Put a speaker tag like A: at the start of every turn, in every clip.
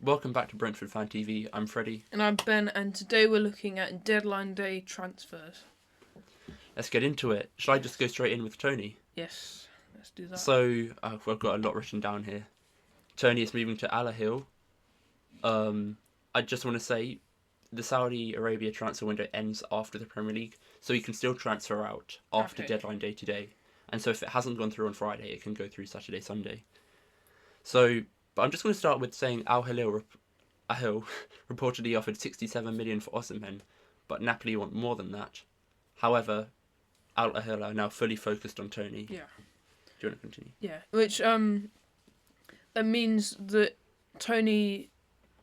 A: Welcome back to Brentford Fan TV. I'm Freddie.
B: And I'm Ben, and today we're looking at deadline day transfers.
A: Let's get into it. Shall I just go straight in with Tony?
B: Yes, let's do that.
A: So, I've got a lot written down here. Tony is moving to Al Hilal. I just want to say the Saudi Arabia transfer window ends after the Premier League, so he can still transfer out after deadline day today. And so if it hasn't gone through on Friday, it can go through Saturday, Sunday. So, but I'm just going to start with saying Al Hilal reportedly offered 67 million for Osimhen, but Napoli want more than that. However, Al Hilal are now fully focused on Tony.
B: Yeah.
A: Do you want to continue?
B: Yeah, which that means that Tony,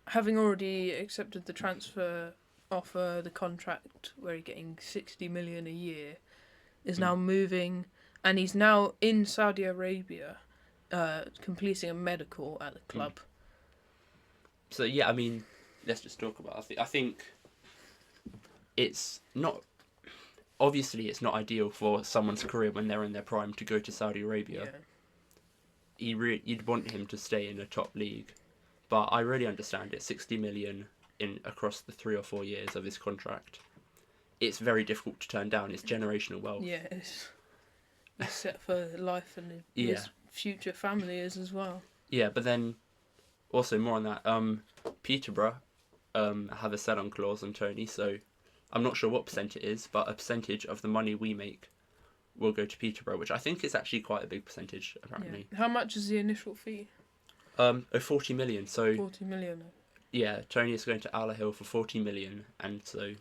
B: having already accepted the transfer offer, the contract where he's getting 60 million a year, is now moving, and he's now in Saudi Arabia, completing a medical at the club.
A: So yeah, I mean, let's just talk about it. I think it's not. Obviously, it's not ideal for someone's career when they're in their prime to go to Saudi Arabia.
B: Yeah.
A: You'd want him to stay in a top league, but I really understand it. 60 million across the 3 or 4 years of his contract. It's very difficult to turn down. It's generational wealth.
B: Yeah, it's set for life, and his future family is as well.
A: Yeah, but then also more on that. Peterborough have a sell-on clause on Tony, so I'm not sure what percent it is, but a percentage of the money we make will go to Peterborough, which I think is actually quite a big percentage, apparently.
B: Yeah. How much is the initial fee?
A: 40 million. So
B: 40 million.
A: yeah, Tony is going to Al Hilal for 40 million, and so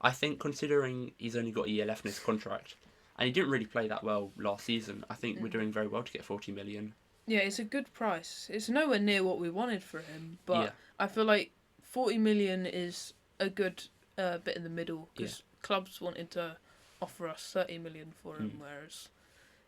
A: I think considering he's only got a year left in his contract, and he didn't really play that well last season, I think we're doing very well to get 40 million.
B: Yeah, it's a good price. It's nowhere near what we wanted for him, but
A: Yeah.
B: I feel like 40 million is a good bit in the middle, because clubs wanted to offer us 30 million for him, whereas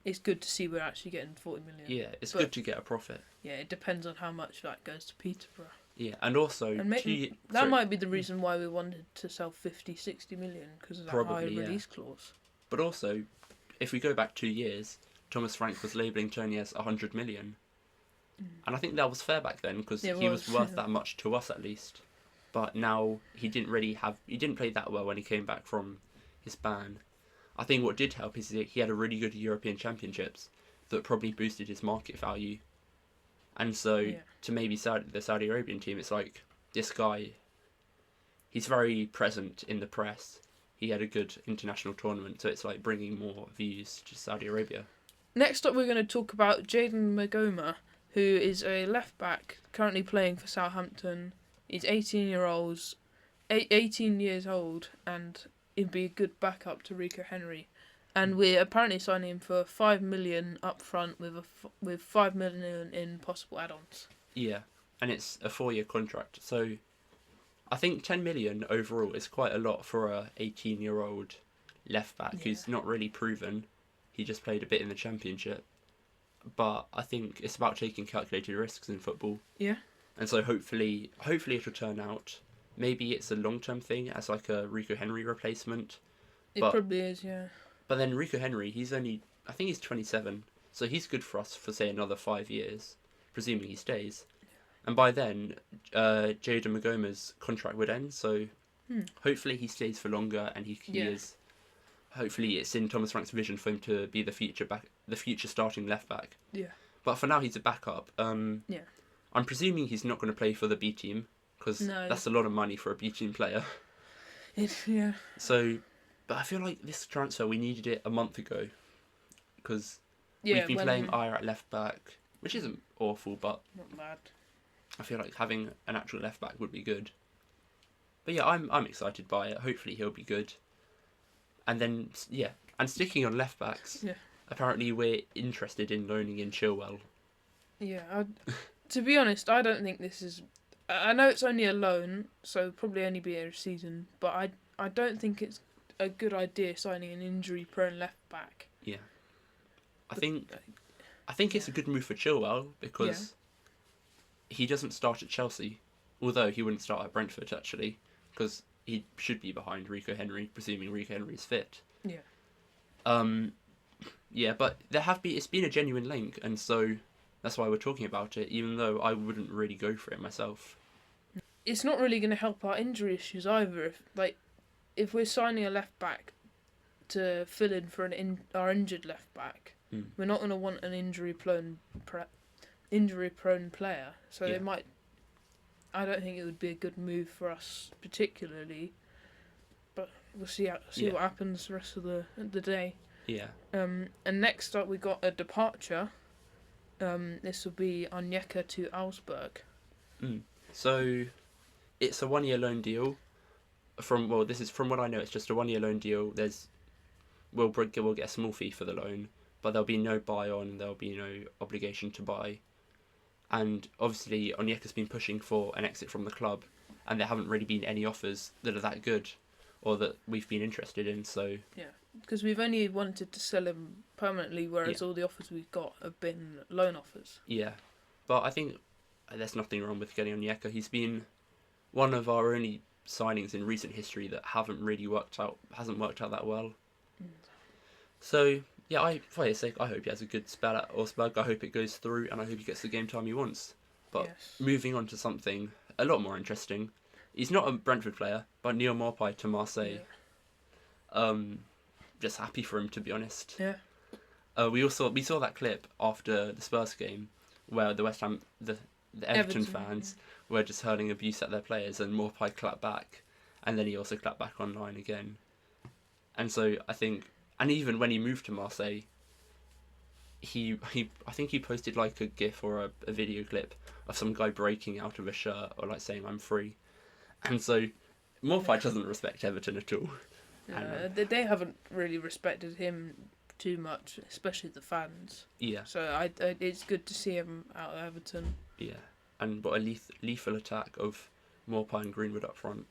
B: it's good to see we're actually getting 40 million.
A: Yeah, it's good to get a profit.
B: Yeah, it depends on how much that goes to Peterborough.
A: Yeah, and also
B: that might be the reason why we wanted to sell 50, 60 million, because of that high release clause.
A: But also, if we go back 2 years, Thomas Frank was labelling Tony as 100 million. And I think that was fair back then, because he was worth that much to us at least. But now he didn't play that well when he came back from his ban. I think what did help is that he had a really good European Championships that probably boosted his market value. And so to maybe the Saudi Arabian team, it's like, this guy, he's very present in the press. He had a good international tournament, so it's like bringing more views to Saudi Arabia.
B: Next up, we're going to talk about Jayden Magoma, who is a left back currently playing for Southampton. He's 18 years old, and he'd be a good backup to Rico Henry. And we're apparently signing him for 5 million up front with 5 million in possible add-ons.
A: Yeah, and it's a 4-year contract, so I think 10 million overall is quite a lot for a 18-year-old left back who's not really proven. He just played a bit in the Championship, but I think it's about taking calculated risks in football.
B: Yeah.
A: And so hopefully it'll turn out. Maybe it's a long-term thing as like a Rico Henry replacement.
B: It probably is, yeah.
A: But then Rico Henry, I think he's 27, so he's good for us for, say, another 5 years, presuming he stays. And by then, Jayden Magoma's contract would end, so hopefully he stays for longer, and he is. Hopefully it's in Thomas Frank's vision for him to be the future starting left back.
B: Yeah.
A: But for now, he's a backup. I'm presuming he's not going to play for the B team, because that's a lot of money for a B team player.
B: Yeah.
A: So, but I feel like this transfer, we needed it a month ago, because we've been playing Ayer at left back, which isn't awful, but
B: not bad.
A: I feel like having an actual left back would be good. But yeah, I'm excited by it. Hopefully he'll be good. And then and sticking on left backs.
B: Yeah.
A: Apparently we're interested in loaning in Chilwell.
B: Yeah. To be honest, I don't think this is. I know it's only a loan, so probably only be a season. But I don't think it's a good idea signing an injury-prone left back.
A: Yeah. I think it's a good move for Chilwell, because he doesn't start at Chelsea, although he wouldn't start at Brentford actually, because he should be behind Rico Henry, presuming Rico Henry is fit.
B: Yeah.
A: Yeah, but it's been a genuine link, and so that's why we're talking about it, even though I wouldn't really go for it myself.
B: it's not really going to help our injury issues either. If we're signing a left back to fill in for our injured left back, we're not going to want an injury prone player. So they might. I don't think it would be a good move for us particularly, but we'll see what happens the rest of the day.
A: Yeah.
B: And next up we got a departure. This will be Onyeka to Augsburg.
A: So, it's a 1-year loan deal. From what I know, it's just a 1-year loan deal. We'll get a small fee for the loan, but there'll be no buy-on. There'll be no obligation to buy. And obviously, Onyeka's been pushing for an exit from the club, and there haven't really been any offers that are that good, or that we've been interested in. So
B: because we've only wanted to sell him permanently, whereas all the offers we've got have been loan offers.
A: Yeah, but I think there's nothing wrong with getting Onyeka. He's been one of our only signings in recent history that hasn't worked out that well. So for his sake, I hope he has a good spell at Augsburg. I hope it goes through, and I hope he gets the game time he wants. But moving on to something a lot more interesting, he's not a Brentford player, but Neil Maupay to Marseille. Just happy for him, to be honest.
B: Yeah.
A: We saw that clip after the Spurs game where the Everton fans were just hurling abuse at their players, and Maupay clapped back, and then he also clapped back online again. And so I think, and even when he moved to Marseille, I think he posted like a GIF or a video clip of some guy breaking out of a shirt or like saying "I'm free," and so Maupay doesn't respect Everton at all.
B: They haven't really respected him too much, especially the fans.
A: Yeah.
B: So it's good to see him out of Everton.
A: Yeah, and what a lethal attack of Maupay and Greenwood up front.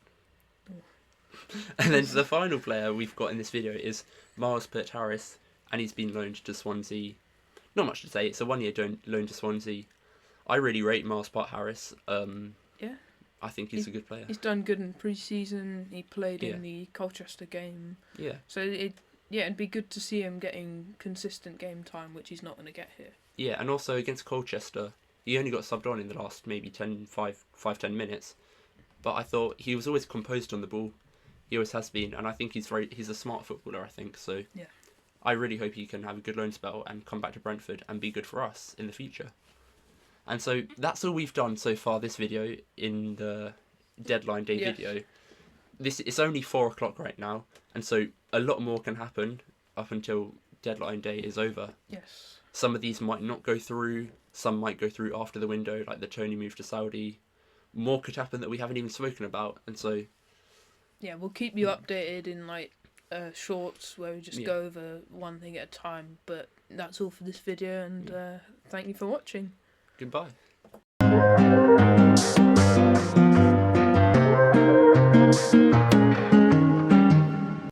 A: And then the final player we've got in this video is Miles Peart-Harris, and he's been loaned to Swansea. Not much to say, it's a 1-year loan to Swansea. I really rate Miles Peart-Harris. I think he's a good player.
B: He's done good in pre-season. He played in the Colchester game.
A: Yeah.
B: So it'd be good to see him getting consistent game time, which he's not going to get here.
A: Yeah, and also against Colchester, he only got subbed on in the last maybe 10 minutes. But I thought he was always composed on the ball. He always has been, and I think he's a smart footballer, I think. So I really hope he can have a good loan spell and come back to Brentford and be good for us in the future. And so that's all we've done so far this video in the deadline day video. It's only 4:00 right now, and so a lot more can happen up until deadline day is over.
B: Yes.
A: Some of these might not go through, some might go through after the window, like the Tony move to Saudi. More could happen that we haven't even spoken about, and so
B: we'll keep you updated in shorts where we just go over one thing at a time. But that's all for this video, and thank you for watching.
A: Goodbye.